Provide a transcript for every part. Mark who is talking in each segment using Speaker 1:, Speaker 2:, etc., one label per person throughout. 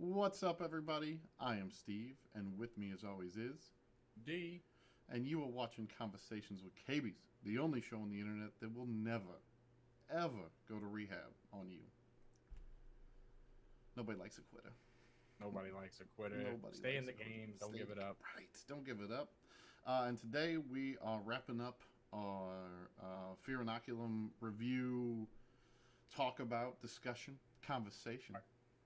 Speaker 1: What's up, everybody? I am Steve, and with me, as always, is.
Speaker 2: D.
Speaker 1: And you are watching Conversations with Cabys, the only show on the internet that will never, ever go to rehab on you. Nobody likes a quitter.
Speaker 2: Nobody likes a quitter.
Speaker 1: Nobody
Speaker 2: Stay in
Speaker 1: likes
Speaker 2: the
Speaker 1: a quitter.
Speaker 2: game. Don't
Speaker 1: Stay
Speaker 2: give it up.
Speaker 1: right. Don't give it up. And today we are wrapping up our Fear Inoculum review, talk about, discussion, conversation.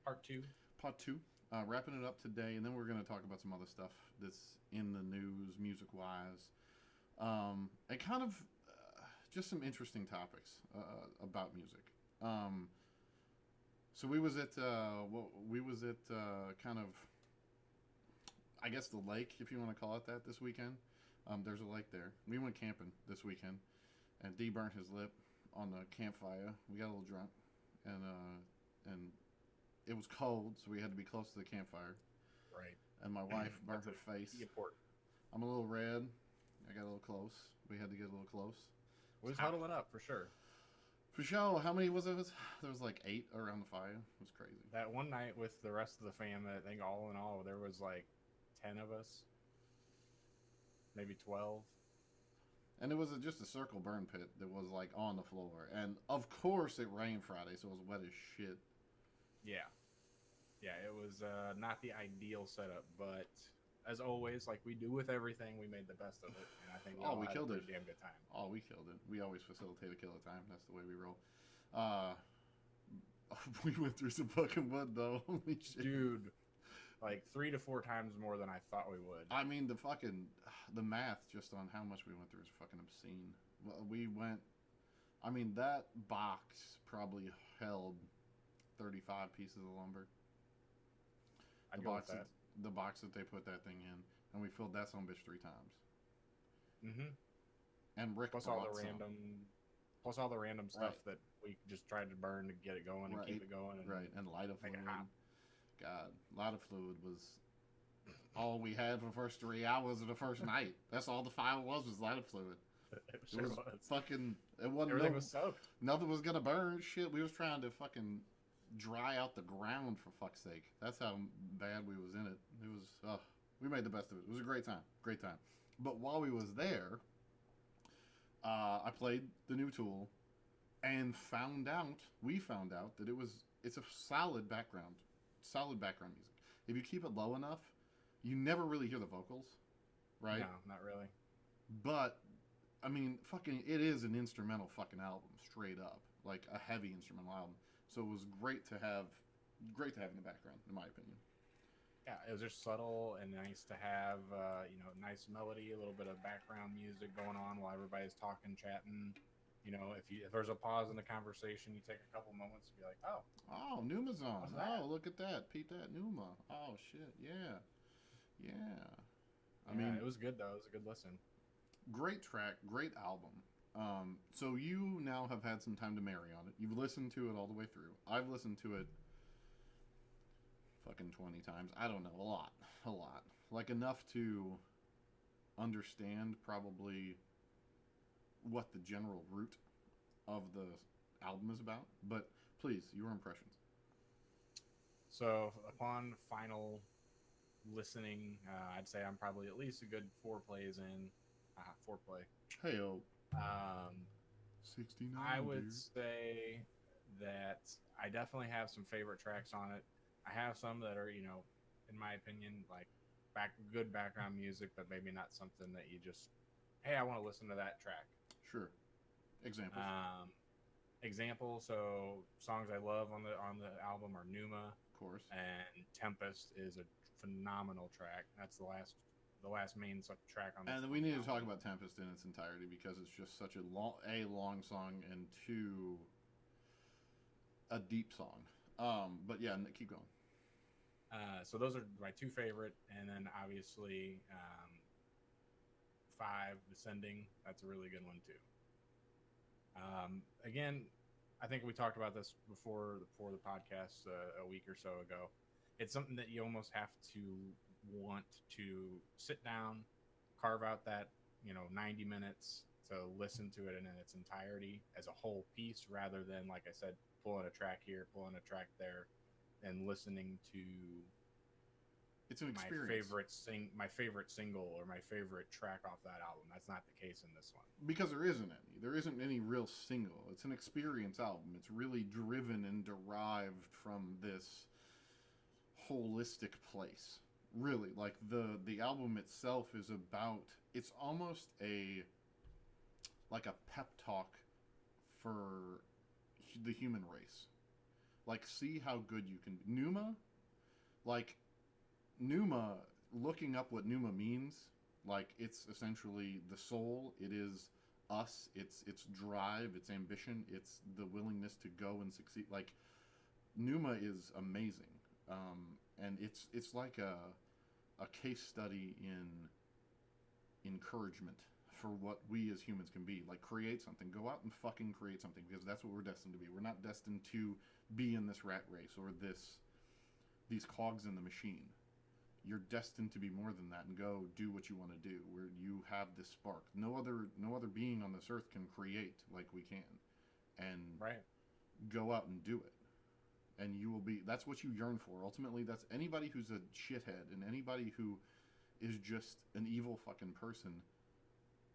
Speaker 2: Part two.
Speaker 1: Part two. Wrapping it up today, and then we're going to talk about some other stuff that's in the news, music wise, and kind of just some interesting topics about music. So we was at kind of, I guess, the lake, if you want to call it that, this weekend. There's a lake there. We went camping this weekend, and D burnt his lip on the campfire. We got a little drunk, and it was cold, so we had to be close to the campfire.
Speaker 2: Right.
Speaker 1: And my wife burnt her face.
Speaker 2: Important.
Speaker 1: I'm a little red. I got a little close. We had to get a little close.
Speaker 2: We was huddling up for sure.
Speaker 1: For sure. How many was it? There was like 8 around the fire. It was crazy.
Speaker 2: That one night with the rest of the fam, I think all in all, there was like 10 of us. Maybe 12.
Speaker 1: And it was just a circle burn pit that was like on the floor. And of course it rained Friday, so it was wet as shit.
Speaker 2: Yeah. Yeah, it was not the ideal setup, but as always, like we do with everything, we made the best of it, and I think
Speaker 1: we killed it.
Speaker 2: Damn good time.
Speaker 1: Oh, we killed it. We always facilitate a killer time. That's the way we roll. We went through some fucking wood though. Holy shit,
Speaker 2: dude! Like 3 to 4 times more than I thought we would.
Speaker 1: I mean, the math just on how much we went through is fucking obscene. We went. I mean, that box probably held 35 pieces of lumber. The box that they put that thing in, and we filled that son bitch 3 times.
Speaker 2: Mm-hmm.
Speaker 1: And Rick
Speaker 2: plus all the random stuff that we just tried to burn to get it going and keep it going. And
Speaker 1: and lighter fluid. God, lighter fluid was all we had for the first 3 hours of the first night. That's all the fire was lighter fluid.
Speaker 2: It was
Speaker 1: fucking. It wasn't.
Speaker 2: Everything was soaked.
Speaker 1: Nothing was gonna burn. Shit, we was trying to fucking dry out the ground, for fuck's sake. That's how bad we was in it. It was we made the best of it. It was a great time. But while we was there, I played the new Tool and we found out that it's a solid background music. If you keep it low enough, you never really hear the vocals, right?
Speaker 2: No, not really.
Speaker 1: But I mean, fucking, it is an instrumental fucking album, straight up, like a heavy instrumental album. So it was great to have in the background, in my opinion.
Speaker 2: Yeah, it was just subtle and nice to have, nice melody, a little bit of background music going on while everybody's talking, chatting. You know, if there's a pause in the conversation, you take a couple moments to be like, oh,
Speaker 1: Numa's on. Oh, look at that, Pete, that Numa. Oh shit, yeah. I mean,
Speaker 2: it was good though. It was a good listen.
Speaker 1: Great track, great album. So you now have had some time to marry on it. You've listened to it all the way through. I've listened to it fucking 20 times. I don't know, a lot. Like enough to understand probably what the general root of the album is about. But please, your impressions.
Speaker 2: So upon final listening, I'd say I'm probably at least a good 4 plays in. Foreplay.
Speaker 1: Hey-o.
Speaker 2: 69. I would say that I definitely have some favorite tracks on it. I have some that are, in my opinion, like good background music, but maybe not something that you just, hey, I want to listen to that track.
Speaker 1: Sure.
Speaker 2: Example. So songs I love on the album are Numa,
Speaker 1: of course, and
Speaker 2: Tempest is a phenomenal track. That's the last main track on this.
Speaker 1: And we need to talk about Tempest in its entirety because it's just such a long song, and 2, a deep song. But yeah, keep going.
Speaker 2: So those are my 2 favorite, and then obviously 5, Descending. That's a really good one too. Again, I think we talked about this before the podcast a week or so ago. It's something that you almost have to want to sit down, carve out that 90 minutes to listen to it in its entirety as a whole piece, rather than, like I said, pulling a track here, pulling a track there. and listening to
Speaker 1: It's an
Speaker 2: my
Speaker 1: experience.
Speaker 2: my favorite single or my favorite track off that album. That's not the case in this one.
Speaker 1: Because there isn't any. There isn't any real single. It's an experience album. It's really driven and derived from this holistic place. Really, like the album itself is about. It's almost a like a pep talk for the human race. Like, see how good you can. Like Numa. Looking up what Numa means, like it's essentially the soul. It is us. It's drive. It's ambition. It's the willingness to go and succeed. Like Numa is amazing, and it's like a case study in encouragement for what we as humans can be. Like, create something. Go out and fucking create something, because that's what we're destined to be. We're not destined to be in this rat race or these cogs in the machine. You're destined to be more than that and go do what you want to do, where you have this spark. No other being on this earth can create like we can, and
Speaker 2: Right.
Speaker 1: go out and do it. And you will be. That's what you yearn for. Ultimately, that's anybody who's a shithead and anybody who is just an evil fucking person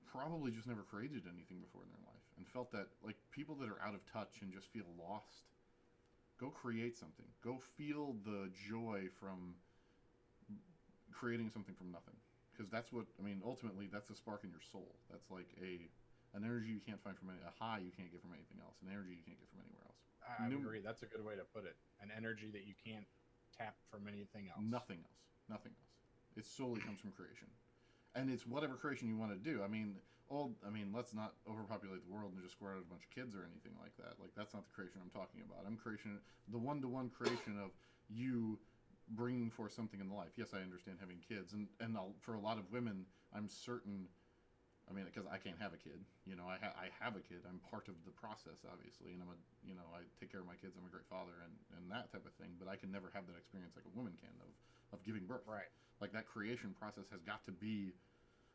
Speaker 1: probably just never created anything before in their life and felt that, like, people that are out of touch and just feel lost, go create something. Go feel the joy from creating something from nothing, because that's what I mean. Ultimately, that's a spark in your soul. That's like an energy you can't find from a high you can't get from anything else, an energy you can't get from anywhere else.
Speaker 2: I agree. That's a good way to put it. An energy that you can't tap from anything else.
Speaker 1: Nothing else. It solely comes from creation, and it's whatever creation you want to do. I mean, let's not overpopulate the world and just square out a bunch of kids or anything like that. Like, that's not the creation I'm talking about. I'm creation, the one-to-one creation of you bringing forth something in the life. Yes, I understand having kids, and for a lot of women, I'm certain. I mean, because I can't have a kid. You know, I have a kid. I'm part of the process, obviously, and I take care of my kids. I'm a great father, and that type of thing. But I can never have that experience like a woman can of giving birth.
Speaker 2: Right.
Speaker 1: Like, that creation process has got to be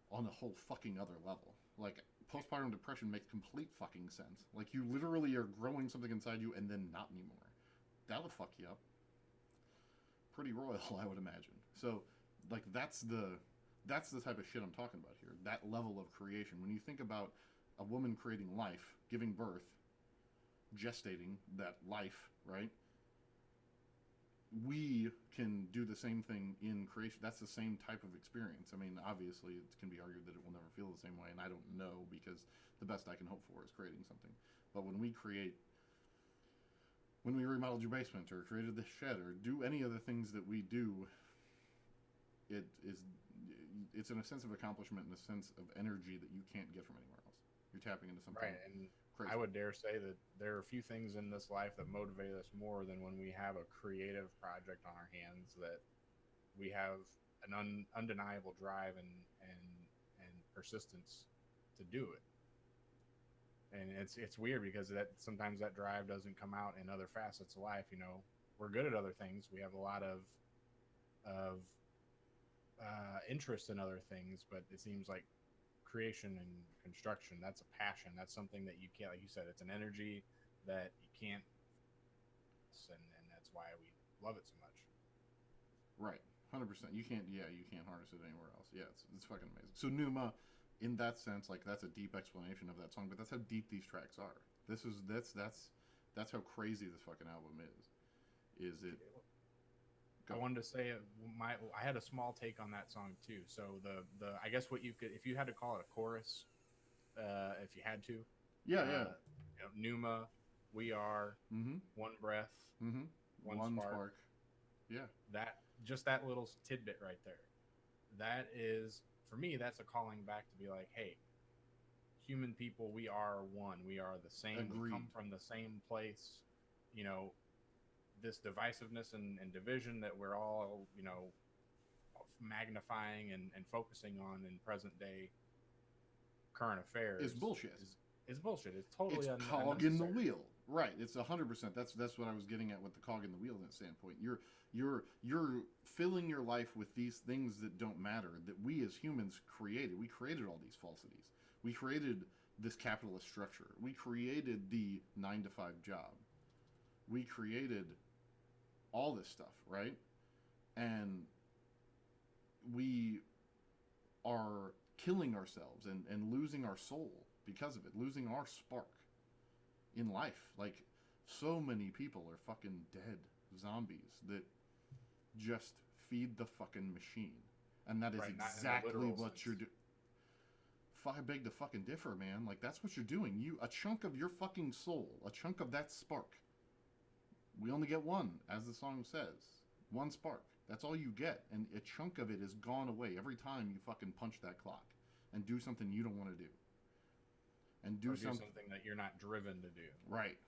Speaker 1: on a whole fucking other level. Like, postpartum depression makes complete fucking sense. Like, you literally are growing something inside you and then not anymore. That'll fuck you up. Pretty royal, I would imagine. So, like, that's the type of shit I'm talking about here. That level of creation. When you think about a woman creating life, giving birth, gestating that life, right? We can do the same thing in creation. That's the same type of experience. I mean, obviously, it can be argued that it will never feel the same way, and I don't know, because the best I can hope for is creating something. But when we remodeled your basement or created this shed or do any of the things that we do, it's in a sense of accomplishment, in a sense of energy that you can't get from anywhere else. You're tapping into something.
Speaker 2: Right, and
Speaker 1: crazy.
Speaker 2: I would dare say that there are a few things in this life that motivate us more than when we have a creative project on our hands, that we have an undeniable drive and persistence to do it. And it's weird, because that sometimes that drive doesn't come out in other facets of life. You know, we're good at other things. We have a lot of interest in other things, but it seems like creation and construction, that's a passion. That's something that you can't, like you said, it's an energy that you can't, and that's why we love it so much.
Speaker 1: Right, 100%. You can't harness it anywhere else. Yeah, it's fucking amazing. So Numa, in that sense, like, that's a deep explanation of that song, but that's how deep these tracks are. That's how crazy this fucking album is. Is it?
Speaker 2: I wanted to say I had a small take on that song too. So the I guess what you could, if you had to call it a chorus, if you had to,
Speaker 1: yeah.
Speaker 2: You know, Numa, We Are, One Breath, one spark.
Speaker 1: Yeah,
Speaker 2: that little tidbit right there. That is, for me, that's a calling back to be like, hey, human people, we are one. We are the same.
Speaker 1: Agreed.
Speaker 2: We come from the same place. You know, this divisiveness and division that we're all, you know, magnifying and focusing on in present day current affairs
Speaker 1: is bullshit.
Speaker 2: Is bullshit. It's totally
Speaker 1: it's cog in the wheel. Right. It's 100%. That's what I was getting at with the cog in the wheel. That standpoint, you're filling your life with these things that don't matter, that we as humans created. We created all these falsities. We created this capitalist structure. We created the 9-to-5 job. We created all this stuff, right? And we are killing ourselves and losing our soul because of it, losing our spark in life. Like, so many people are fucking dead zombies that just feed the fucking machine. And that is
Speaker 2: Right, not in the
Speaker 1: exactly
Speaker 2: literal
Speaker 1: what
Speaker 2: sense.
Speaker 1: you're doing. I beg to fucking differ, man. Like, that's what you're doing. A chunk of your fucking soul, a chunk of that spark. We only get one, as the song says. One spark. That's all you get. And a chunk of it is gone away every time you fucking punch that clock and do something you don't want to do. And do something
Speaker 2: that you're not driven to do.
Speaker 1: right.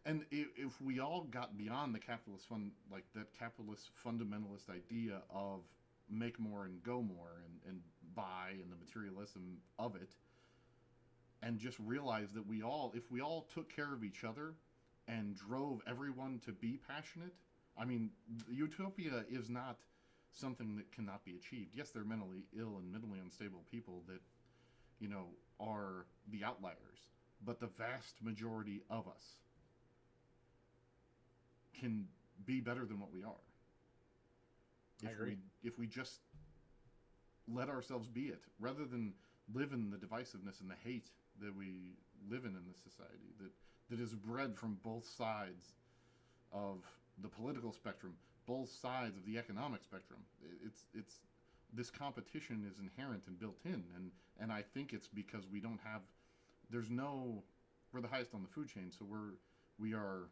Speaker 1: And if we all got beyond the capitalist like that capitalist fundamentalist idea of make more and go more and buy and the materialism of it, and just realize that if we all took care of each other and drove everyone to be passionate, I mean, utopia is not something that cannot be achieved. Yes, they're mentally ill and mentally unstable people that, are the outliers, but the vast majority of us can be better than what we are.
Speaker 2: I agree.
Speaker 1: If we just let ourselves be it, rather than live in the divisiveness and the hate that we live in this society, that is bred from both sides of the political spectrum, both sides of the economic spectrum. It's this competition is inherent and built in, and I think it's because we're the highest on the food chain, so we are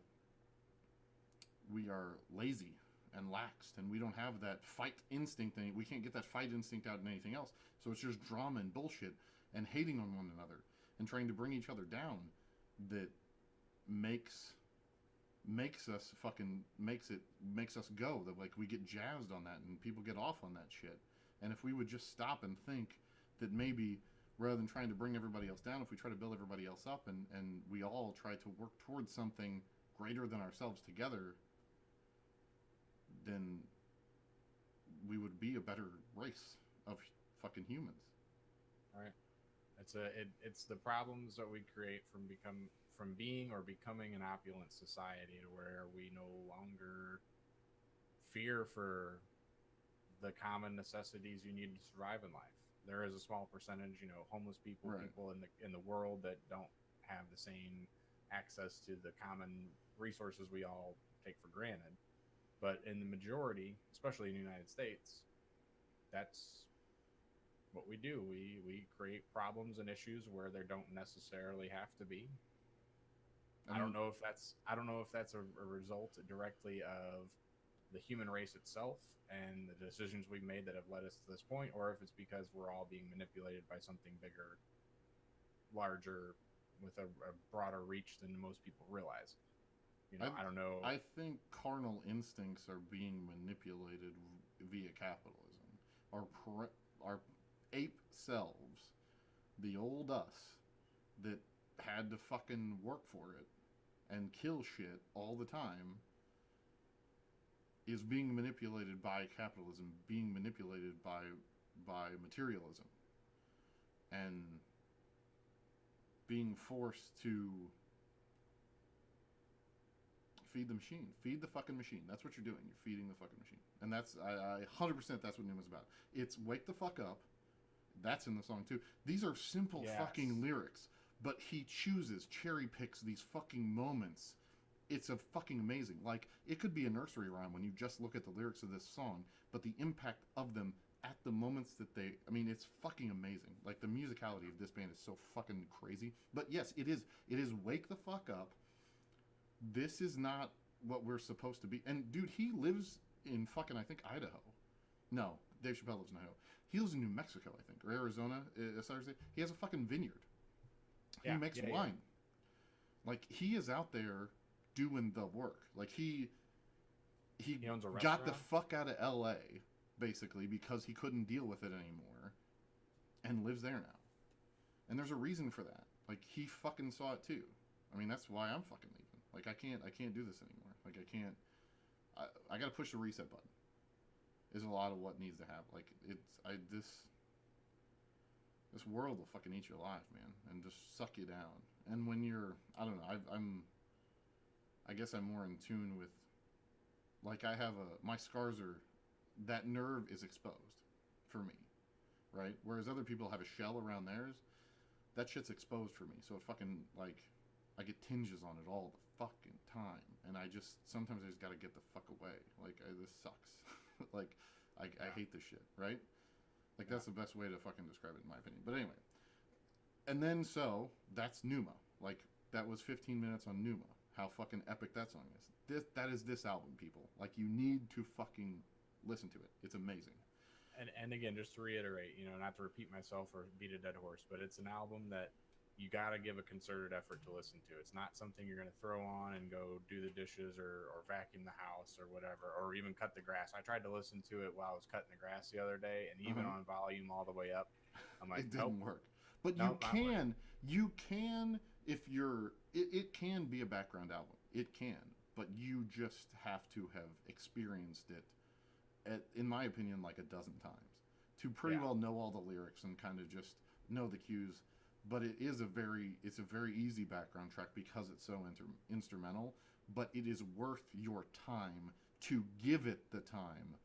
Speaker 1: lazy and laxed, and we don't have that fight instinct. We can't get that fight instinct out in anything else. So it's just drama and bullshit and hating on one another and trying to bring each other down that makes us go. That, like, we get jazzed on that and people get off on that shit. And if we would just stop and think that maybe rather than trying to bring everybody else down, if we try to build everybody else up and we all try to work towards something greater than ourselves together, then we would be a better race of fucking humans.
Speaker 2: All right. It's the problems that we create from being or becoming an opulent society, to where we no longer fear for the common necessities you need to survive in life. There is a small percentage, homeless people,
Speaker 1: right.
Speaker 2: people in the world that don't have the same access to the common resources we all take for granted. But in the majority, especially in the United States, that's what we do. We create problems and issues where there don't necessarily have to be. I don't know if that's a result directly of the human race itself and the decisions we've made that have led us to this point, or if it's because we're all being manipulated by something bigger, larger, with a broader reach than most people realize. I don't know.
Speaker 1: I think carnal instincts are being manipulated via capitalism. Our ape selves, the old us that had to fucking work for it and kill shit all the time, is being manipulated by capitalism, being manipulated by materialism, and being forced to feed the machine. Feed the fucking machine. That's what you're doing. You're feeding the fucking machine. And that's, I 100% that's what Newman's about. It's wake the fuck up. That's in the song too. These are simple fucking lyrics, but he cherry picks these fucking moments. It's a fucking amazing. Like, it could be a nursery rhyme when you just look at the lyrics of this song, but the impact of them at the moments that it's fucking amazing. Like, the musicality of this band is so fucking crazy. But yes, it is wake the fuck up. This is not what we're supposed to be. And dude, he lives in fucking, I think, Idaho. No, Dave Chappelle lives in Idaho. He lives in New Mexico, I think, or Arizona. He has a fucking vineyard. He makes wine. Yeah. Like, he is out there doing the work. Like, he
Speaker 2: owns a restaurant.
Speaker 1: Got the fuck out of LA basically because he couldn't deal with it anymore, and lives there now. And there's a reason for that. Like, he fucking saw it too. I mean, that's why I'm fucking leaving. Like, I can't do this anymore. Like, I gotta push the reset button. Is a lot of what needs to happen. Like, this world will fucking eat you alive, man, and just suck you down. And when you're, I don't know, I guess I'm more in tune with Like I have my scars are, that nerve is exposed for me, right? Whereas other people have a shell around theirs, that shit's exposed for me. So it fucking like, I get tinges on it all the fucking time, and I just sometimes I just gotta get the fuck away. Like this sucks. Like I hate this shit, right? Like that's the best way to fucking describe it in my opinion. But anyway, and then so that's Numa. Like that was 15 minutes on Numa. How fucking epic that song is. That is this album, people. Like you need to fucking listen to it. It's amazing.
Speaker 2: And again, just to reiterate, not to repeat myself or beat a dead horse, but it's an album that you got to give a concerted effort to listen to. It's not something you're going to throw on and go do the dishes or vacuum the house or whatever, or even cut the grass. I tried to listen to it while I was cutting the grass the other day, and even on volume all the way up, I'm like,
Speaker 1: it didn't work. But
Speaker 2: nope,
Speaker 1: you can, if you're, it can be a background album. It can, but you just have to have experienced it, in my opinion, like a dozen times to pretty well know all the lyrics and kind of just know the cues. But it's a very easy background track because it's so instrumental. But it is worth your time to give it the time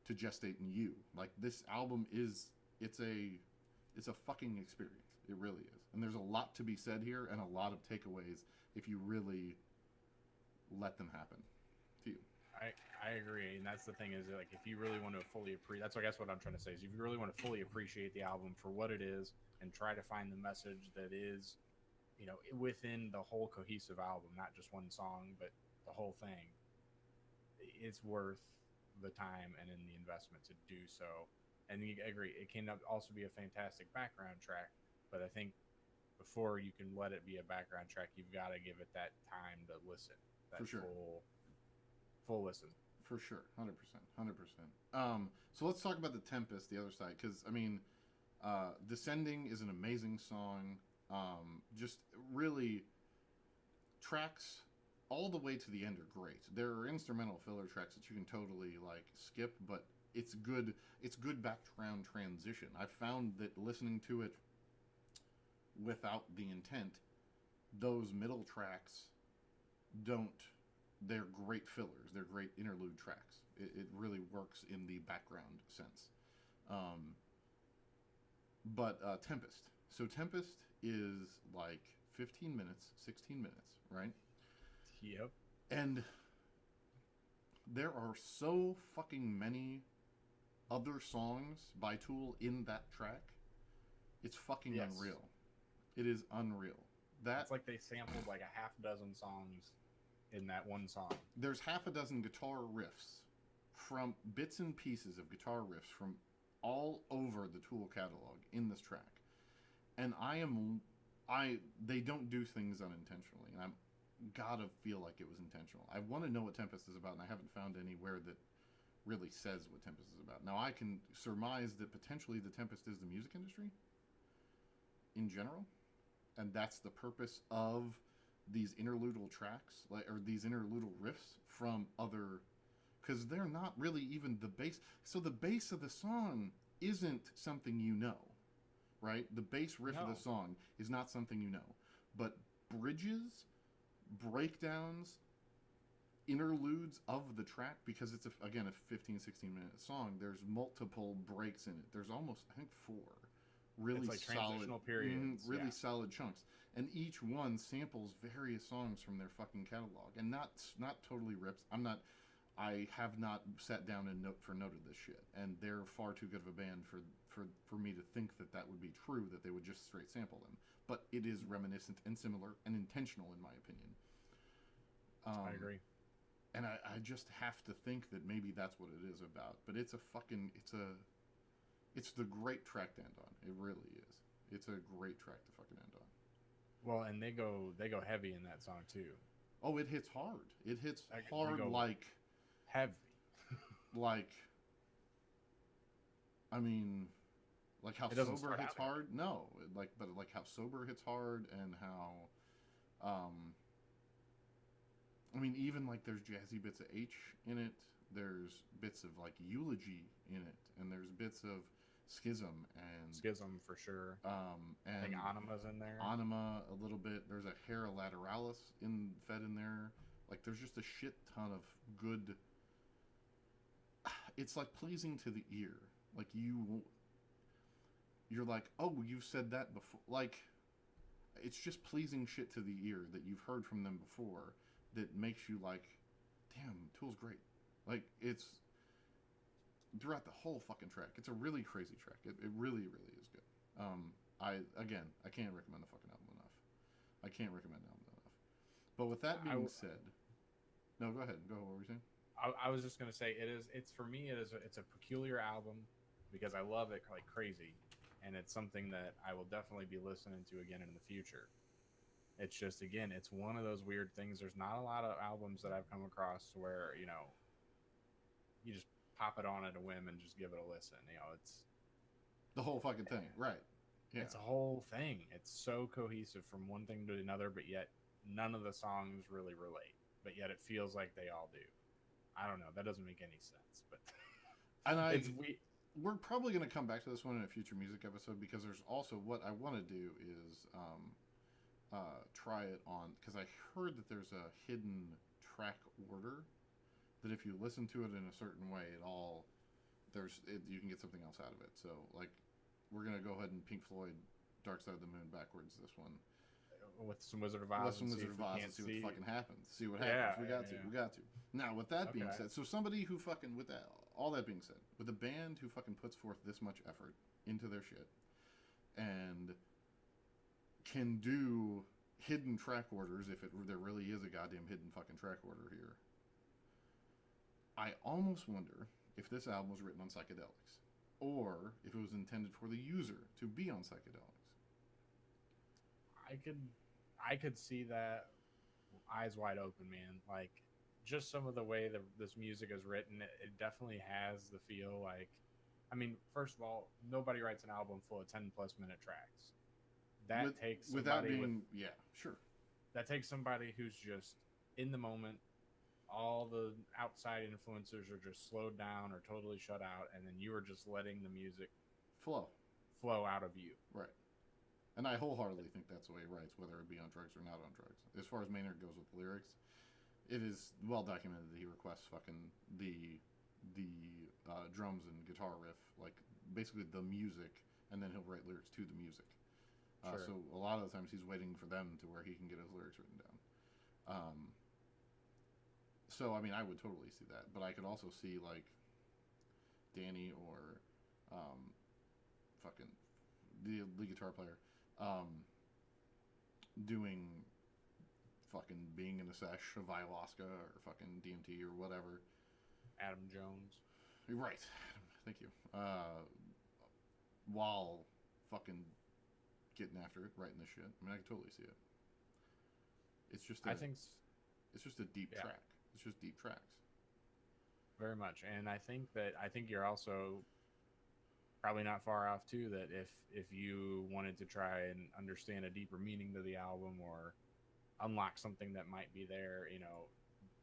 Speaker 1: to gestate in you. Like this album it's a fucking experience. It really is. And there's a lot to be said here and a lot of takeaways if you really let them happen to you.
Speaker 2: I agree, and that's the thing is like if you really want to fully appreciate, that's I guess what I'm trying to say is if you really want to fully appreciate the album for what it is and try to find the message that is, within the whole cohesive album, not just one song, but the whole thing, it's worth the time and in the investment to do so. And I agree, it can also be a fantastic background track, but I think before you can let it be a background track, you've got to give it that time to listen, that
Speaker 1: for sure.
Speaker 2: full listen.
Speaker 1: For sure, 100%. So let's talk about The Tempest, the other side, because, I mean, Descending is an amazing song. Just really, tracks all the way to the end are great. There are instrumental filler tracks that you can totally, like, skip, but it's good background transition. I found that listening to it without the intent, those middle tracks they're great fillers. They're great interlude tracks. It really works in the background sense. But Tempest. So Tempest is like 15 minutes, 16 minutes, right?
Speaker 2: Yep.
Speaker 1: And there are so fucking many other songs by Tool in that track. It's fucking unreal. It is unreal.
Speaker 2: It's like they sampled like a half dozen songs in that one song.
Speaker 1: There's half a dozen guitar riffs from bits and pieces of guitar riffs from all over the Tool catalog in this track. And they don't do things unintentionally, and I'm gotta feel like it was intentional. I want to know what Tempest is about, and I haven't found anywhere that really says what Tempest is about. Now I can surmise that potentially the Tempest is the music industry in general, and that's the purpose of these interludal tracks, or these interludal riffs from other, because they're not really even the bass. So the bass of the song isn't something right? The bass riff of the song is not something but bridges, breakdowns, interludes of the track, because it's again a 15-16 minute song. There's multiple breaks in it. There's almost, I think, 4 really
Speaker 2: it's like
Speaker 1: solid
Speaker 2: transitional periods,
Speaker 1: solid chunks, and each one samples various songs from their fucking catalog, and not totally rips. I have not sat down and noted this shit, and they're far too good of a band for me to think that would be true, that they would just straight sample them. But it is reminiscent and similar and intentional, in my opinion.
Speaker 2: I agree.
Speaker 1: And I just have to think that maybe that's what it is about. But it's the great track to end on. It really is. It's a great track to fucking end on.
Speaker 2: Well, and they go heavy in that song too.
Speaker 1: Oh, it hits hard. It hits hard, like
Speaker 2: heavy.
Speaker 1: Like, I mean, like how Sober hits hard. No, but how Sober hits hard, and how, I mean, even like there's jazzy bits of H in it. There's bits of like Eulogy in it, and there's bits of Schism
Speaker 2: for sure.
Speaker 1: And
Speaker 2: I think Anima's in there.
Speaker 1: Anima a little bit. There's a Hera Lateralis fed in there. Like there's just a shit ton of good it's like pleasing to the ear. Like you're like, oh, you've said that before. Like, it's just pleasing shit to the ear that you've heard from them before that makes you like, damn, Tool's great. Like, it's throughout the whole fucking track. It's a really crazy track. It really, really is good. I can't recommend the fucking album enough. I can't recommend the album enough. But with that being said, no, go ahead. Go. What were you saying?
Speaker 2: I was just gonna say it's for me it's a peculiar album because I love it like crazy, and it's something that I will definitely be listening to again in the future. It's just again, it's one of those weird things. There's not a lot of albums that I've come across where you just pop it on at a whim and just give it a listen. It's
Speaker 1: the whole fucking thing, right? Yeah.
Speaker 2: It's a whole thing. It's so cohesive from one thing to another, but yet none of the songs really relate. But yet it feels like they all do. I don't know. That doesn't make any sense. But
Speaker 1: we're probably going to come back to this one in a future music episode because there's also what I want to do is try it on, because I heard that there's a hidden track order that if you listen to it in a certain way, you can get something else out of it. So like we're going to go ahead and Pink Floyd Dark Side of the Moon backwards this one.
Speaker 2: With some Wizard of Oz.
Speaker 1: And see what fucking happens. See what happens. We got to. Now, with that being said, so somebody who fucking, with that, all that being said, with a band who fucking puts forth this much effort into their shit and can do hidden track orders, if there really is a goddamn hidden fucking track order here, I almost wonder if this album was written on psychedelics or if it was intended for the user to be on psychedelics.
Speaker 2: I could see that eyes wide open, man. Like, just some of the way that this music is written, it definitely has the feel like, I mean, first of all, nobody writes an album full of 10 plus minute tracks. That takes somebody who's just in the moment. All the outside influencers are just slowed down or totally shut out, and then you are just letting the music flow out of you.
Speaker 1: Right. And I wholeheartedly think that's the way he writes, whether it be on drugs or not on drugs. As far as Maynard goes with lyrics, it is well documented that he requests fucking the drums and guitar riff, like basically the music, and then he'll write lyrics to the music.
Speaker 2: Sure.
Speaker 1: So a lot of the times he's waiting for them to where he can get his lyrics written down. So I mean, I would totally see that, but I could also see like Danny or fucking the lead guitar player. Doing fucking being in a sesh of ayahuasca or fucking DMT or whatever.
Speaker 2: Adam Jones.
Speaker 1: Right. Thank you. While fucking getting after it, writing this shit. I mean, I can totally see it. It's just it's just a deep track. It's just deep tracks.
Speaker 2: Very much. And I think you're also probably not far off too, that if you wanted to try and understand a deeper meaning to the album or unlock something that might be there,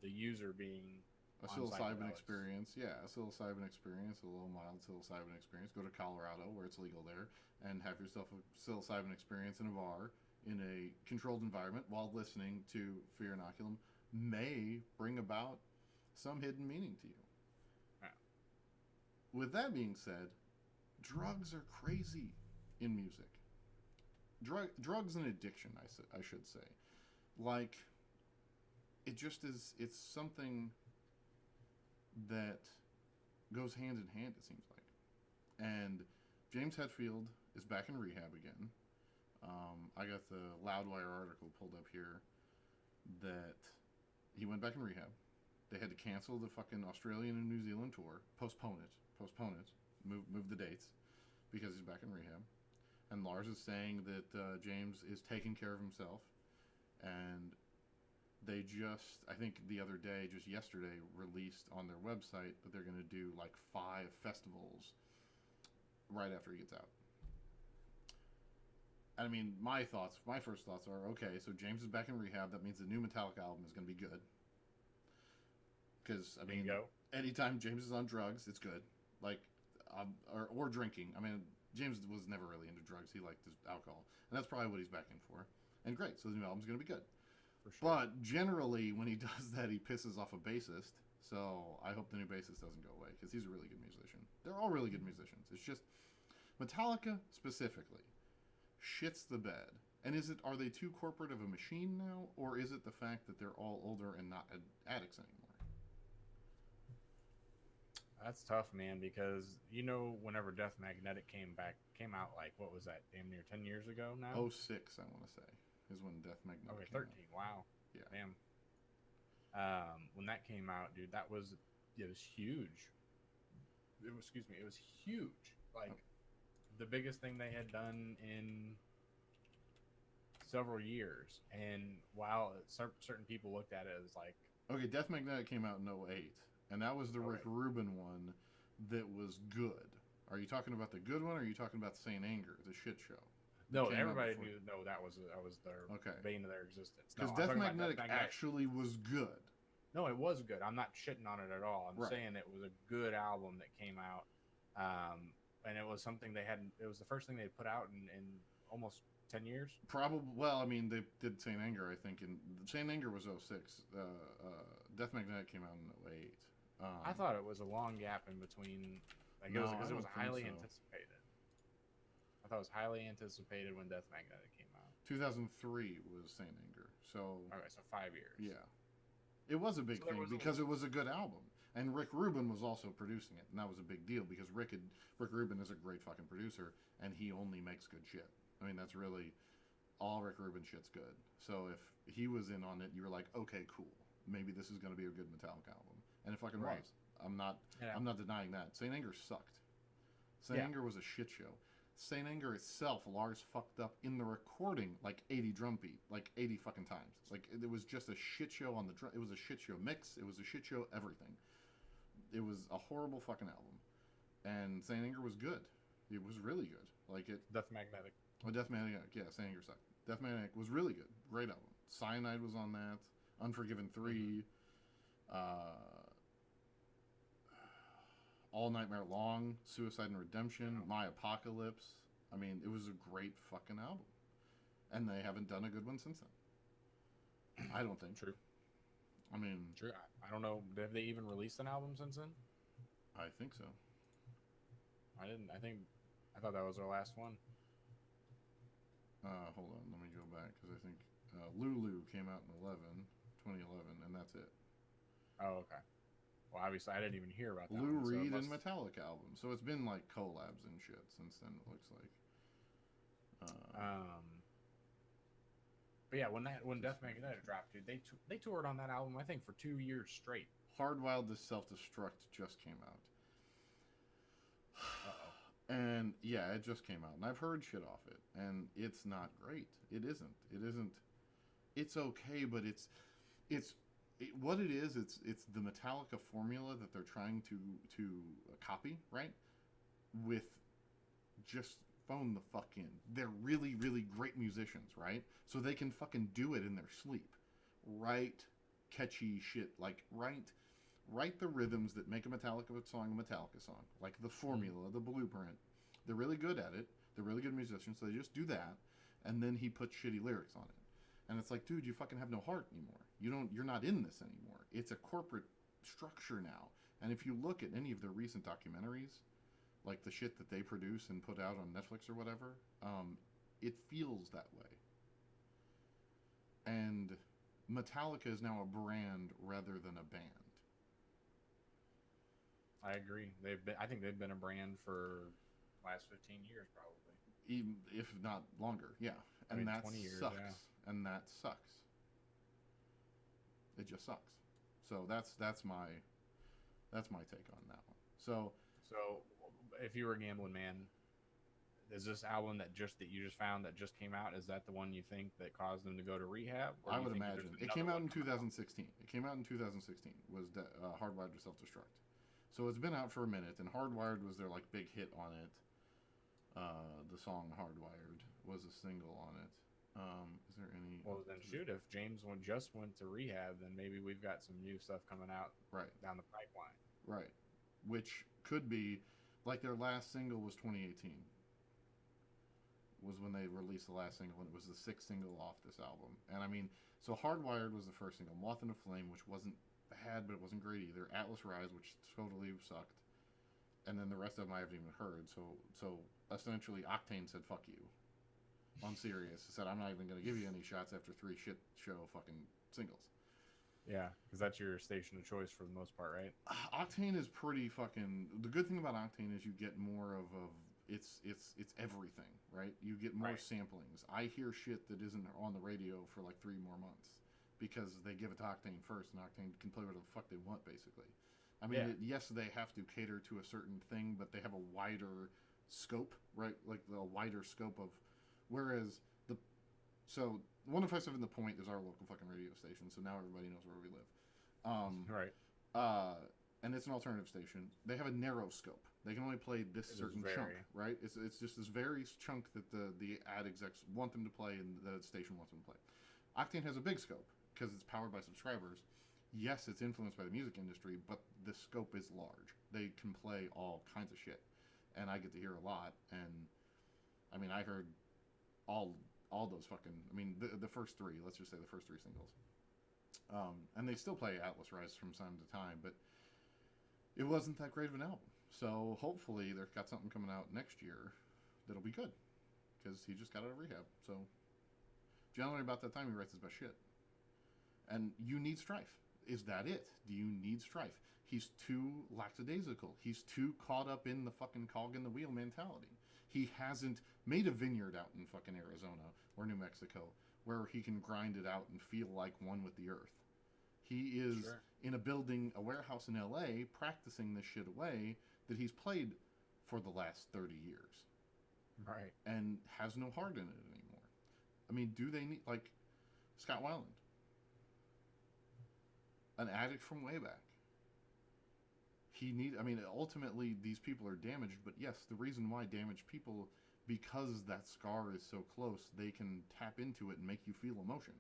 Speaker 2: the user being
Speaker 1: a psilocybin experience, a psilocybin experience, a little mild psilocybin experience. Go to Colorado where it's legal there and have yourself a psilocybin experience in a bar in a controlled environment while listening to Fear Inoculum may bring about some hidden meaning to you.
Speaker 2: Yeah.
Speaker 1: With that being said, drugs are crazy in music. Drugs and addiction, I should say. Like, it just is, it's something that goes hand in hand, it seems like. And James Hetfield is back in rehab again. I got the Loudwire article pulled up here that he went back in rehab. They had to cancel the fucking Australian and New Zealand tour, postpone it, move the dates because he's back in rehab. And Lars is saying that James is taking care of himself, and they just, I think the other day, just yesterday, released on their website that they're going to do like 5 festivals right after he gets out. I mean, my first thoughts are, okay, so James is back in rehab. That means the new Metallica album is going to be good. Because, I mean, anytime James is on drugs, it's good. Like, or drinking. I mean, James was never really into drugs. He liked his alcohol. And that's probably what he's back in for. And great, so the new album's going to be good.
Speaker 2: for sure.
Speaker 1: But generally, when he does that, he pisses off a bassist. So I hope the new bassist doesn't go away because he's a really good musician. They're all really good musicians. It's just Metallica specifically shits the bed. And are they too corporate of a machine now, or is it the fact that they're all older and not addicts anymore?
Speaker 2: That's tough, man, because whenever Death Magnetic came out, like, what was that, damn near 10 years ago now?
Speaker 1: 06, I want to say, is when Death Magnetic
Speaker 2: okay,
Speaker 1: came
Speaker 2: 13.
Speaker 1: out.
Speaker 2: Wow.
Speaker 1: Yeah.
Speaker 2: Damn. When that came out, dude, it was huge. It was huge. Like, the biggest thing they had done in several years. And while certain people looked at it as like...
Speaker 1: Okay, Death Magnetic came out in 08, and that was the Rick Rubin one that was good. Are you talking about the good one, or are you talking about Saint Anger, the shit show?
Speaker 2: No, everybody knew. No, that was their bane of their existence.
Speaker 1: Because Death Magnetic actually was good.
Speaker 2: No, it was good. I'm not shitting on it at all. I'm saying it was a good album that came out, and it was something they hadn't. It was the first thing they put out in almost 10 years.
Speaker 1: Probably. Well, I mean, they did Saint Anger. I think Saint Anger was 06. Death Magnetic came out in 08.
Speaker 2: I thought it was a long gap in between. Like, it was highly anticipated. I thought it was highly anticipated when Death Magnetic came out.
Speaker 1: 2003 was Saint Anger. So
Speaker 2: okay, so 5 years.
Speaker 1: Yeah, it was a big thing because it was a good album, and Rick Rubin was also producing it, and that was a big deal because Rick Rubin is a great fucking producer, and he only makes good shit. I mean, that's really all Rick Rubin shit's good. So if he was in on it, you were like, okay, cool, maybe this is going to be a good Metallica album, and it fucking was. I'm not denying that. Saint Anger sucked. Saint Anger was a shit show. Saint Anger itself, Lars fucked up in the recording like 80 drum beat, like 80 fucking times. Like, it was just a shit show on the drum. It was a shit show mix. It was a shit show everything. It was a horrible fucking album. And Saint Anger was good. It was really good. Like it.
Speaker 2: Death Magnetic.
Speaker 1: Oh, Death Magnetic. Yeah, Saint Anger sucked. Death Magnetic was really good. Great album. Cyanide was on that. Unforgiven 3. All Nightmare Long, Suicide and Redemption, My Apocalypse. I mean, it was a great fucking album. And they haven't done a good one since then. I don't think.
Speaker 2: True.
Speaker 1: I mean...
Speaker 2: True. I don't know. Have they even released an album since then?
Speaker 1: I think so.
Speaker 2: I thought that was their last one.
Speaker 1: Hold on. Let me go back, because I think Lulu came out in 2011, and that's it.
Speaker 2: Oh, okay. Well, obviously, I didn't even hear about that.
Speaker 1: Lou Reed and Metallica album. So it's been like collabs and shit since then, it looks like.
Speaker 2: But yeah, when Death Magnetic dropped, dude, they toured on that album, I think, for 2 years straight.
Speaker 1: Hardwired to Self-Destruct just came out.
Speaker 2: Uh-oh.
Speaker 1: And yeah, it just came out, and I've heard shit off it, and it's not great. It isn't. It's okay, but what it is, it's the Metallica formula that they're trying to copy, right? With just phone the fuck in. They're really, really great musicians, right? So they can fucking do it in their sleep. Write catchy shit, like write the rhythms that make a Metallica song a Metallica song. Like the formula, the blueprint. They're really good at it. They're really good musicians, so they just do that, and then he puts shitty lyrics on it. And it's like, dude, you fucking have no heart anymore. You're not in this anymore. It's a corporate structure now. And if you look at any of their recent documentaries, like the shit that they produce and put out on Netflix or whatever, it feels that way. And Metallica is now a brand rather than a band.
Speaker 2: I agree. I think they've been a brand for the last 15 years, probably.
Speaker 1: Even if not longer, yeah. And that 20 years, sucks. Yeah. And that sucks. It just sucks. So that's my take on that one. So
Speaker 2: if you were a gambling man, is this album that you just found that just came out, is that the one you think that caused them to go to rehab?
Speaker 1: I would imagine. It came out in 2016. It came out in 2016. Was Hardwired to Self-Destruct. So it's been out for a minute, and Hardwired was their like big hit on it. The song Hardwired was a single on it. Is there any?
Speaker 2: Well, then shoot, if James just went to rehab, then maybe we've got some new stuff coming out down the pipeline.
Speaker 1: Right. Which could be, like, their last single was 2018. Was when they released the last single, and it was the 6th single off this album. And I mean, So Hardwired was the first single. Moth into Flame, which wasn't bad, but it wasn't great either. Atlas Rise, which totally sucked. And then the rest of them I haven't even heard. So essentially, Octane said, fuck you. On Sirius. He said, I'm not even going to give you any shots after 3 shit show fucking singles.
Speaker 2: Yeah, because that's your station of choice for the most part, right?
Speaker 1: Octane is pretty fucking... The good thing about Octane is you get more of it's everything, right? You get more samplings. I hear shit that isn't on the radio for like 3 more months because they give it to Octane first, and Octane can play whatever the fuck they want, basically. I mean, yes, they have to cater to a certain thing, but they have a wider scope, right? Like the wider scope of... Whereas So 105.7 The Point is our local fucking radio station, so now everybody knows where we live.
Speaker 2: Right.
Speaker 1: And it's an alternative station. They have a narrow scope. They can only play this certain chunk, right? It's just this very chunk that the ad execs want them to play and the station wants them to play. Octane has a big scope because it's powered by subscribers. Yes, it's influenced by the music industry, but the scope is large. They can play all kinds of shit, and I get to hear a lot. And I mean, I heard all those fucking... I mean, the first 3, let's just say the first 3 singles. And they still play Atlas Rise from time to time, but it wasn't that great of an album. So hopefully they've got something coming out next year that'll be good, because he just got out of rehab. So generally about that time he writes his best shit. And you need strife. Is that it? Do you need strife? He's too lackadaisical. He's too caught up in the fucking cog in the wheel mentality. He hasn't made a vineyard out in fucking Arizona or New Mexico where he can grind it out and feel like one with the earth. He is in a building, a warehouse in LA, practicing this shit away that he's played for the last 30 years.
Speaker 2: Right.
Speaker 1: And has no heart in it anymore. I mean, do they need... Like, Scott Weiland. An addict from way back. I mean, ultimately, these people are damaged, but yes, the reason why damaged people, because that scar is so close, they can tap into it and make you feel emotion.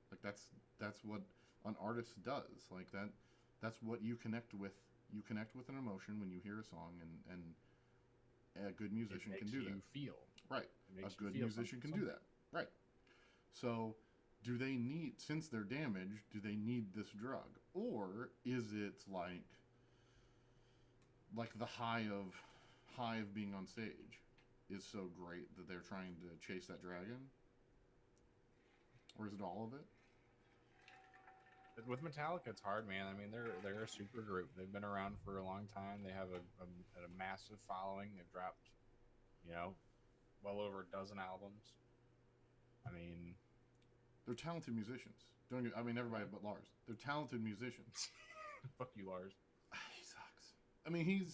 Speaker 1: Like, that's what an artist does. Like, that's what you connect with. You connect with an emotion when you hear a song, and a good musician can do that.
Speaker 2: It makes you feel.
Speaker 1: Right. A good musician can do that. Right. So, do they need, since they're damaged, do they need this drug? Or is it like the high of being on stage is so great that they're trying to chase that dragon? Or is it all of it?
Speaker 2: With Metallica, it's hard, man. I mean, they're a super group. They've been around for a long time. They have a massive following. They've dropped, well over a dozen albums. I mean,
Speaker 1: they're talented musicians. Everybody but Lars. They're talented musicians.
Speaker 2: Fuck you, Lars.
Speaker 1: He sucks. I mean, he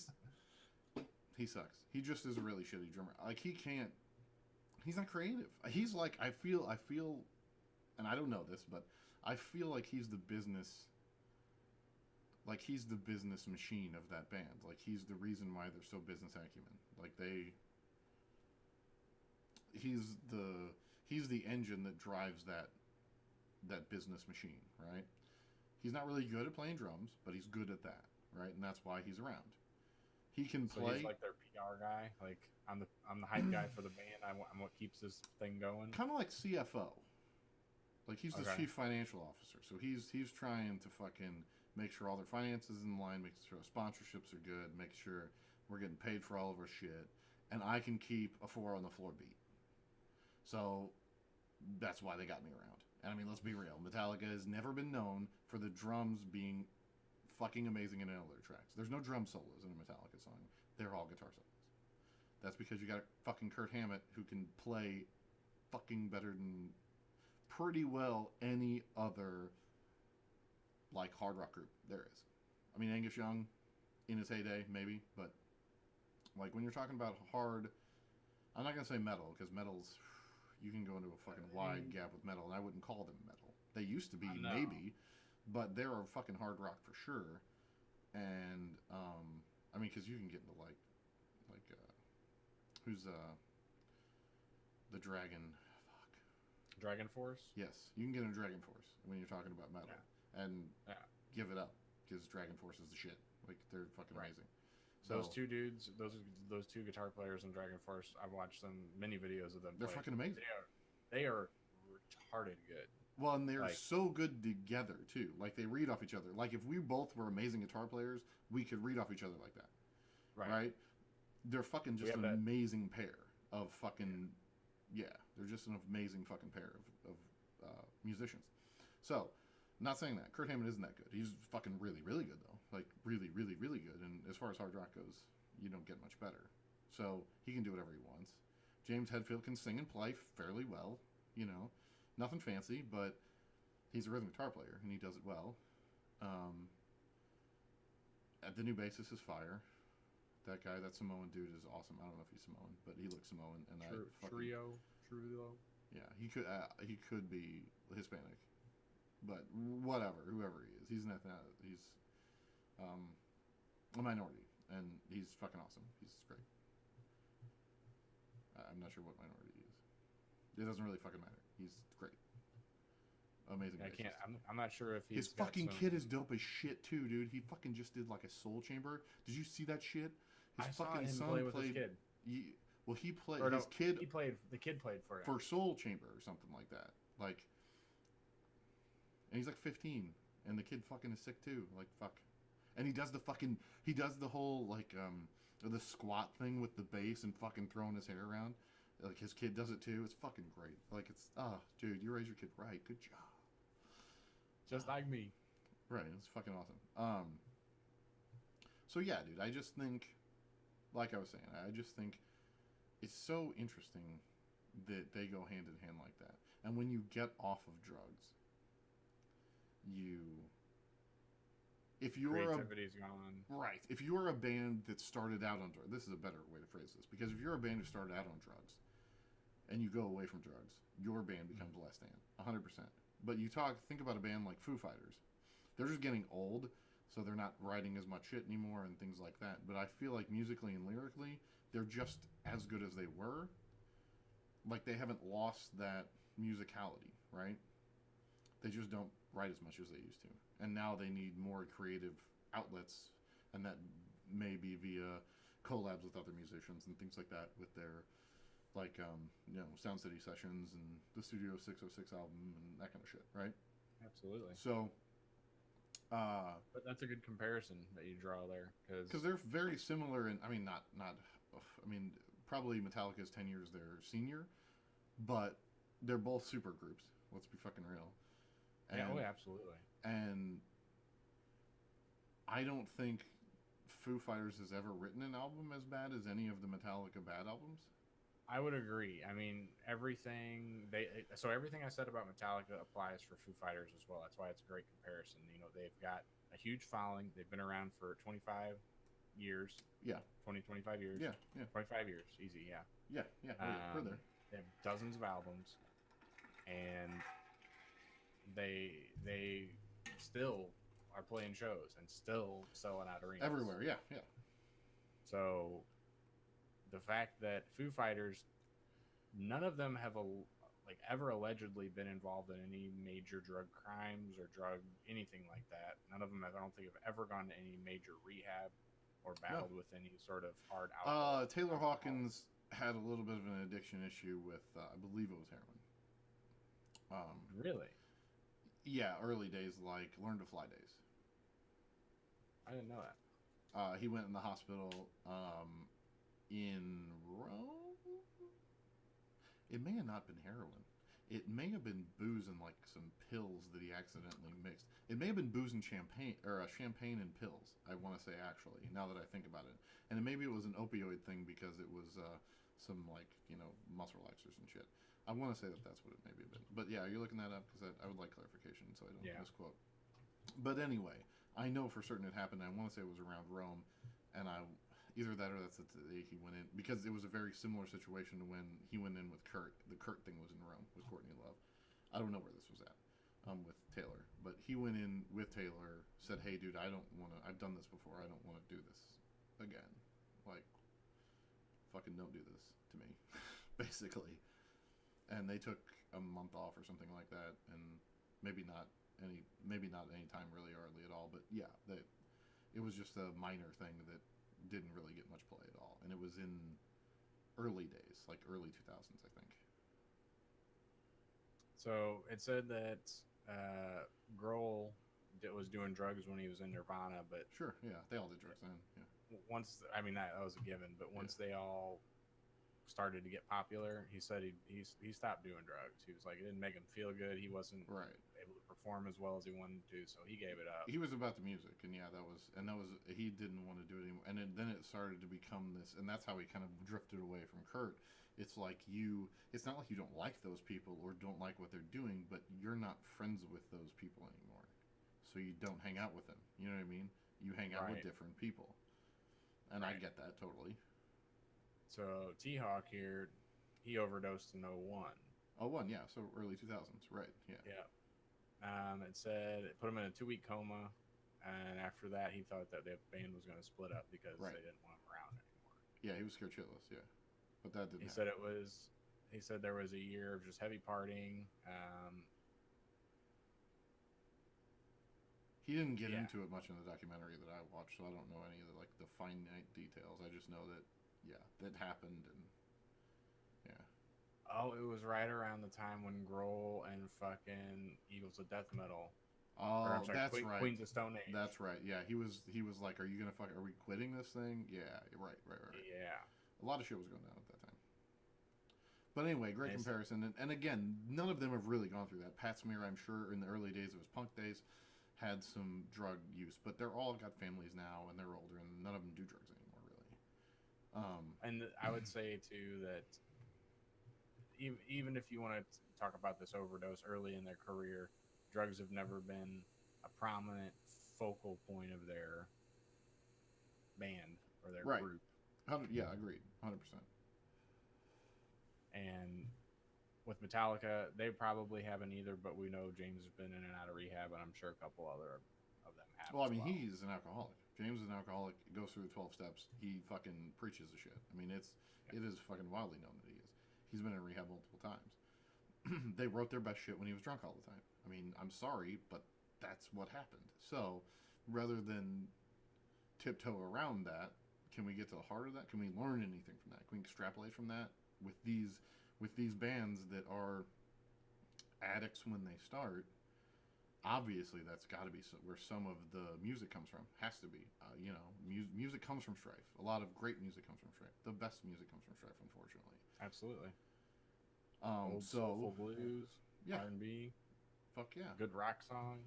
Speaker 1: sucks. He just is a really shitty drummer. Like, he's not creative. He's like, I feel, and I don't know this, but I feel like he's the business machine of that band. Like, he's the reason why they're so business acumen. Like, he's the engine that drives that business machine, right? He's not really good at playing drums, but he's good at that, right? And that's why he's around. He can play.
Speaker 2: He's like their PR guy. Like, I'm the hype guy for the band. I'm what keeps this thing going.
Speaker 1: Kind of like CFO. Like, he's the chief financial officer. So he's trying to fucking make sure all their finances in line, make sure sponsorships are good, make sure we're getting paid for all of our shit, and I can keep a 4 on the floor beat. So that's why they got me around. And I mean, let's be real. Metallica has never been known for the drums being fucking amazing in all their tracks. There's no drum solos in a Metallica song. They're all guitar solos. That's because you got fucking Kurt Hammett who can play fucking better than pretty well any other like hard rock group there is. I mean, Angus Young in his heyday, maybe, but like when you're talking about hard, I'm not gonna say metal because metal's, you can go into a fucking wide gap with metal, and I wouldn't call them metal. They used to be, maybe, but they're a fucking hard rock for sure. And I mean, because you can get into like who's the Dragon? Fuck.
Speaker 2: Dragon Force.
Speaker 1: Yes, you can get into Dragon Force when you're talking about metal, and give it up because Dragon Force is the shit. Like, they're fucking amazing. So
Speaker 2: those two dudes, those two guitar players in Dragon Force, I've watched many videos of them.
Speaker 1: They're fucking amazing.
Speaker 2: They are retarded good.
Speaker 1: Well, and they're
Speaker 2: Like,
Speaker 1: so good together too. Like they read off each other. Like if we both were amazing guitar players, we could read off each other like that,
Speaker 2: right.
Speaker 1: right? They're fucking
Speaker 2: We
Speaker 1: just
Speaker 2: have
Speaker 1: an
Speaker 2: that.
Speaker 1: amazing pair of fucking yeah. They're just an amazing fucking pair of musicians. So, not saying that Kurt Hammond isn't that good. He's fucking really really good though. Like really really really good. And as far as hard rock goes, you don't get much better. So he can do whatever he wants. James Hetfield can sing and play fairly well. You know, nothing fancy, but he's a rhythm guitar player and he does it well. Um, the new bassist is fire. That guy, that Samoan dude, is awesome. I don't know if he's Samoan, but he looks Samoan, and I fucking
Speaker 2: Trio.
Speaker 1: yeah, he could be Hispanic, but whatever, whoever he is, he's nothing. He's um, a minority, and he's fucking awesome. He's great. I'm not sure what minority he is. It doesn't really fucking matter. He's great. Amazing.
Speaker 2: I can't. I'm not sure if he's
Speaker 1: his fucking kid is dope as shit too, dude. He fucking just did like a Soul Chamber. Did you see that shit? His
Speaker 2: I saw
Speaker 1: fucking
Speaker 2: him
Speaker 1: son
Speaker 2: play with
Speaker 1: played.
Speaker 2: his kid.
Speaker 1: He played
Speaker 2: Or no,
Speaker 1: his kid
Speaker 2: He played. The kid played for him.
Speaker 1: for Soul Chamber or something like that. Like, and he's like 15, and the kid fucking is sick too. Like fuck, and he does the whole like the squat thing with the bass and fucking throwing his hair around. Like his kid does it too. It's fucking great. Like it's dude, you raised your kid right. Good job.
Speaker 2: Just like me.
Speaker 1: Right, it's fucking awesome. So yeah, dude, I just think, like I was saying, I just think it's so interesting that they go hand in hand like that. And when you get off of drugs, if you're
Speaker 2: Creativity's gone.
Speaker 1: right, if you're a band that started out on drugs, this is a better way to phrase this, because if you're a band who started out on drugs, and you go away from drugs, your band becomes less than 100%. But think about a band like Foo Fighters. They're just getting old, so they're not writing as much shit anymore and things like that. But I feel like musically and lyrically, they're just as good as they were. Like they haven't lost that musicality, right? They just don't write as much as they used to. And now they need more creative outlets, and that may be via collabs with other musicians and things like that with their Sound City sessions and the Studio 606 album and that kind of shit, right?
Speaker 2: Absolutely.
Speaker 1: So,
Speaker 2: but that's a good comparison that you draw there,
Speaker 1: because they're very similar, and I mean, probably Metallica's 10 years their senior, but they're both super groups. Let's be fucking real. And,
Speaker 2: yeah, absolutely.
Speaker 1: And I don't think Foo Fighters has ever written an album as bad as any of the Metallica bad albums.
Speaker 2: I would agree. I mean, everything I said about Metallica applies for Foo Fighters as well. That's why it's a great comparison. You know, they've got a huge following. They've been around for 25 years.
Speaker 1: Yeah.
Speaker 2: 25 years.
Speaker 1: Yeah.
Speaker 2: 25 years. Easy, yeah.
Speaker 1: Yeah. We're there.
Speaker 2: They have dozens of albums, and they still are playing shows and still selling out arenas.
Speaker 1: Everywhere, yeah.
Speaker 2: So the fact that Foo Fighters, none of them have ever allegedly been involved in any major drug crimes or anything like that. None of them I don't think have ever gone to any major rehab or battled with any sort of hard alcohol.
Speaker 1: Taylor Hawkins had a little bit of an addiction issue with, I believe it was heroin.
Speaker 2: Really?
Speaker 1: Yeah, early days, like Learn to Fly days.
Speaker 2: I didn't know that.
Speaker 1: He went in the hospital in Rome. It may have not been heroin. It may have been booze and like some pills that he accidentally mixed. It may have been booze and champagne, or champagne and pills. I want to say actually, now that I think about it, and maybe it was an opioid thing because it was some muscle relaxers and shit. I want to say that that's what it maybe have been. But yeah, you're looking that up because I would like clarification so I don't misquote. But anyway, I know for certain it happened. I want to say it was around Rome, and either that or that's the day he went in, because it was a very similar situation to when he went in with Kurt. The Kurt thing was in Rome with Courtney Love. I don't know where this was at with Taylor, but he went in with Taylor, said, "Hey, dude, I've done this before. I don't want to do this again. Like, fucking don't do this to me," basically. And they took a month off or something like that, and maybe not any time really hardly at all. But yeah, it was just a minor thing that didn't really get much play at all, and it was in early days, like early 2000s, I think.
Speaker 2: So it said that Grohl was doing drugs when he was in Nirvana, but
Speaker 1: Sure, yeah, they all did drugs then. Yeah,
Speaker 2: once, I mean, that was a given, but once they all started to get popular, he said he stopped doing drugs. He was like, it didn't make him feel good. He wasn't
Speaker 1: right.
Speaker 2: able to perform as well as he wanted to, so he gave it up.
Speaker 1: He was about the music, and yeah, that was he didn't want to do it anymore. And then it started to become this, and that's how he kind of drifted away from Kurt. It's like it's not like you don't like those people or don't like what they're doing, but you're not friends with those people anymore, so you don't hang out with them. You know what I mean? You hang out with different people, and I get that totally.
Speaker 2: So T-Hawk here, he overdosed in 01.
Speaker 1: Oh, one, yeah, so early 2000s, right? Yeah.
Speaker 2: Yeah. It said it put him in a 2-week coma, and after that, he thought that the band was going to split up because they didn't want him around anymore.
Speaker 1: Yeah, he was scared shitless. Yeah, but that didn't.
Speaker 2: He said it was. He said there was a year of just heavy partying.
Speaker 1: He didn't get into it much in the documentary that I watched, so I don't know any of the finite details. I just know that that happened, and yeah.
Speaker 2: Oh, it was right around the time when Grohl and fucking Eagles of Death Metal.
Speaker 1: Oh, that's right.
Speaker 2: Queens of Stone Age.
Speaker 1: That's right. Yeah, he was like, "Are you gonna fuck? Are we quitting this thing?" Yeah, right.
Speaker 2: Yeah.
Speaker 1: A lot of shit was going down at that time. But anyway, great comparison. And again, none of them have really gone through that. Pat Smear, I'm sure, in the early days of his punk days, had some drug use, but they're all got families now and they're older, and none of them do drugs anymore, really.
Speaker 2: And I would say too that even if you want to talk about this overdose early in their career, drugs have never been a prominent focal point of their band or their group.
Speaker 1: Yeah, agreed, 100%.
Speaker 2: And with Metallica, they probably haven't either, but we know James has been in and out of rehab, and I'm sure a couple other of them have.
Speaker 1: Well, I mean, he's an alcoholic. James is an alcoholic. Goes through the 12 steps. He fucking preaches the shit. I mean, it is fucking wildly known that he is. He's been in rehab multiple times. They wrote their best shit when he was drunk all the time. I mean, I'm sorry, but that's what happened. So, rather than tiptoe around that, can we get to the heart of that? Can we learn anything from that? Can we extrapolate from that with these bands that are addicts when they start? Obviously, that's got to be where some of the music comes from. Has to be. Music comes from strife. A lot of great music comes from strife. The best music comes from strife, unfortunately.
Speaker 2: Absolutely.
Speaker 1: Old
Speaker 2: soulful blues, R&B.
Speaker 1: Fuck yeah.
Speaker 2: Good rock song.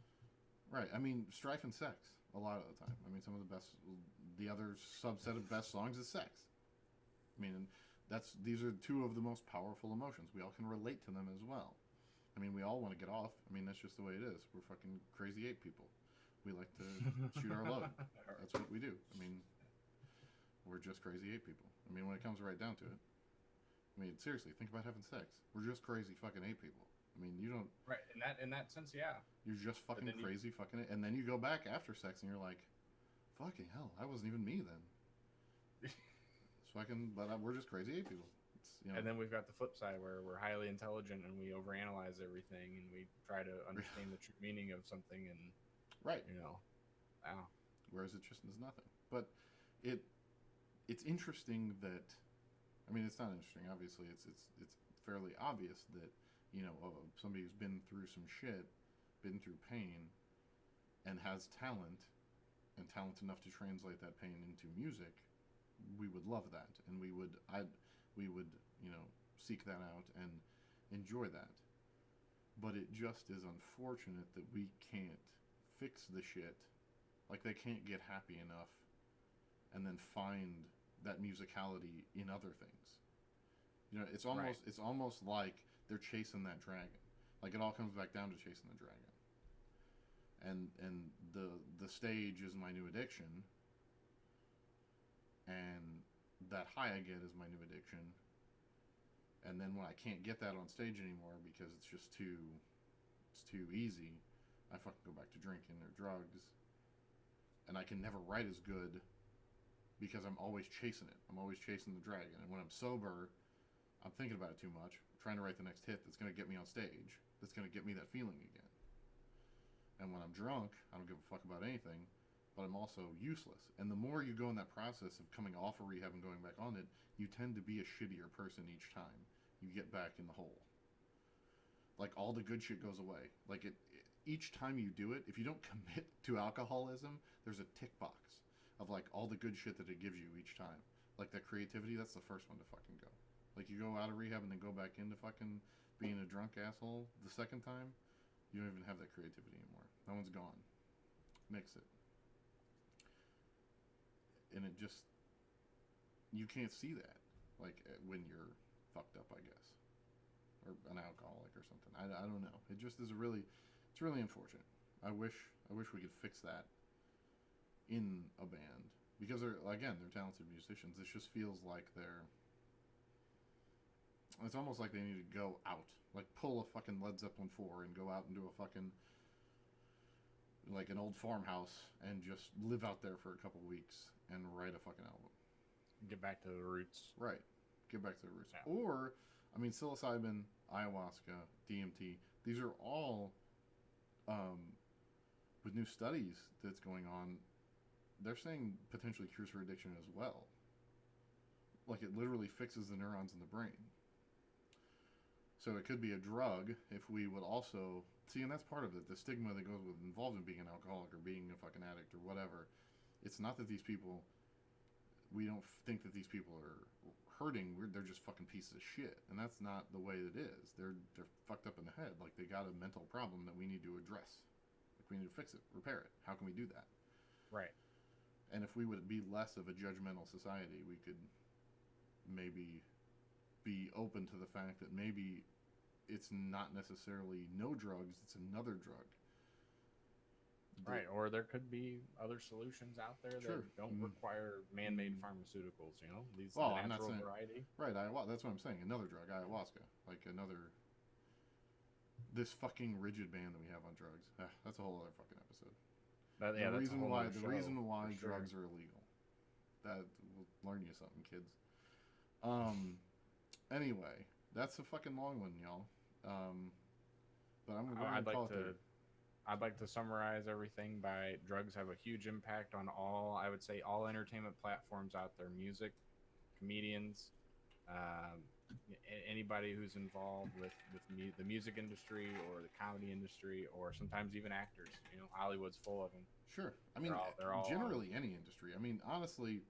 Speaker 1: Right. I mean, strife and sex a lot of the time. I mean, some of the best. The other subset of best songs is sex. I mean, these are two of the most powerful emotions. We all can relate to them as well. I mean, we all want to get off. I mean, that's just the way it is. We're fucking crazy ape people. We like to shoot our load. That's what we do. I mean, we're just crazy ape people. I mean, when it comes right down to it. I mean, seriously, think about having sex. We're just crazy fucking ape people. I mean, you don't...
Speaker 2: Right, in that sense, yeah.
Speaker 1: You're just fucking crazy fucking... And then you go back after sex and you're like, fucking hell, that wasn't even me then. We're just crazy ape people.
Speaker 2: And then we've got the flip side where we're highly intelligent and we overanalyze everything and we try to understand the true meaning of something and
Speaker 1: wow. Whereas it just is nothing. But it's interesting that, I mean, it's not interesting. Obviously, it's fairly obvious that somebody who's been through some shit, been through pain, and has talent enough to translate that pain into music. We would love that, and we would seek that out and enjoy that. But it just is unfortunate that we can't fix the shit. Like, they can't get happy enough and then find that musicality in other things. It's almost like they're chasing that dragon. Like, it all comes back down to chasing the dragon. And the stage is my new addiction. And that high I get is my new addiction. And then when I can't get that on stage anymore because it's just too easy, I fucking go back to drinking or drugs. And I can never write as good because I'm always chasing it. I'm always chasing the dragon. And when I'm sober, I'm thinking about it too much. I'm trying to write the next hit that's going to get me on stage. That's going to get me that feeling again. And when I'm drunk, I don't give a fuck about anything. But I'm also useless. And the more you go in that process of coming off of rehab and going back on it, you tend to be a shittier person each time you get back in the hole. like all the good shit goes away. Like each time you do it, if you don't commit to alcoholism, there's a tick box of like all the good shit that it gives you each time. Like that creativity, that's the first one to fucking go. Like you go out of rehab and then go back into fucking being a drunk asshole the second time, you don't even have that creativity anymore. That one's gone. Mix it. And it just, you can't see that, like when you're fucked up, I guess, or an alcoholic or something. I don't know. It just is it's really unfortunate. I wish we could fix that in a band because they're talented musicians. It just feels like it's almost like they need to go out, like pull a fucking Led Zeppelin 4 and go out and do a fucking like an old farmhouse and just live out there for a couple weeks and write a fucking album.
Speaker 2: Get back to the roots.
Speaker 1: Right. Get back to the roots.
Speaker 2: Yeah.
Speaker 1: Or, I mean, psilocybin, ayahuasca, DMT, these are all, with new studies that's going on, they're saying potentially cures for addiction as well. Like it literally fixes the neurons in the brain. So it could be a drug if we would also see, and that's part of it. The stigma that goes with involved in being an alcoholic or being a fucking addict or whatever. It's not that these people, we don't think that these people are hurting. They're just fucking pieces of shit, and that's not the way it is. They're fucked up in the head. Like they got a mental problem that we need to address. Like we need to fix it, repair it. How can we do that?
Speaker 2: Right.
Speaker 1: And if we would be less of a judgmental society, we could maybe be open to the fact that maybe it's not necessarily no drugs, it's another drug.
Speaker 2: Right, or there could be other solutions out there that don't require man-made pharmaceuticals, you know? These
Speaker 1: Well,
Speaker 2: the
Speaker 1: I'm not
Speaker 2: natural
Speaker 1: saying,
Speaker 2: variety.
Speaker 1: right, that's what I'm saying. Another drug, ayahuasca. Like this fucking rigid ban that we have on drugs. That's a whole other fucking episode. The reason why drugs are illegal. That will learn you something, kids. Anyway, that's a fucking long one, y'all. But I'm going to call it there.
Speaker 2: I'd like to summarize everything by drugs have a huge impact on all entertainment platforms out there. Music, comedians, anybody who's involved with the music industry or the comedy industry, or sometimes even actors. You know, Hollywood's full of them.
Speaker 1: Sure. I mean, they're all generally any industry. I mean, honestly,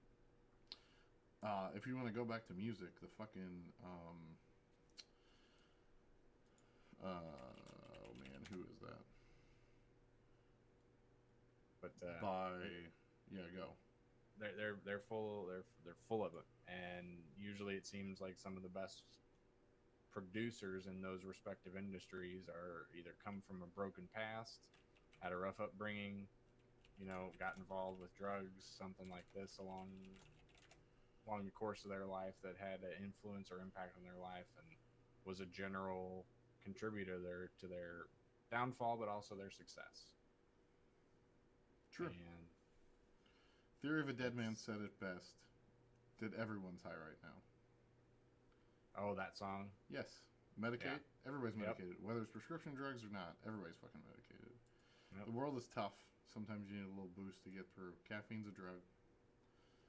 Speaker 1: if you want to go back to music, the fucking oh man, who is that?
Speaker 2: But
Speaker 1: go.
Speaker 2: They're full of it, and usually it seems like some of the best producers in those respective industries are either come from a broken past, had a rough upbringing, you know, got involved with drugs, something like this along the course of their life that had an influence or impact on their life, and was a general contributor to their downfall, but also their success.
Speaker 1: True. And Theory of a Dead Man said it best. That everyone's high right now.
Speaker 2: Oh, that song?
Speaker 1: Yes. Medicate. Yeah. Everybody's medicated.
Speaker 2: Yep.
Speaker 1: Whether it's prescription drugs or not, everybody's fucking medicated.
Speaker 2: Yep.
Speaker 1: The world is tough. Sometimes you need a little boost to get through. Caffeine's a drug.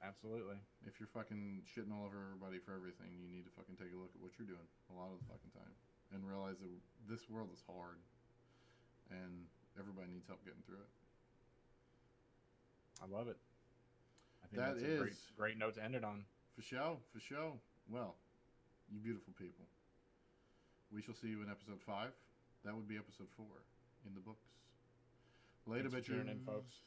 Speaker 2: Absolutely.
Speaker 1: If you're fucking shitting all over everybody for everything, you need to fucking take a look at what you're doing a lot of the fucking time. And realize that this world is hard. And everybody needs help getting through it.
Speaker 2: I love it. I think that's a great note to end it on.
Speaker 1: For sure. Well, you beautiful people. We shall see you in episode 5. That would be episode 4 in the books. Later, bitches.
Speaker 2: Thanks for tuning in, folks.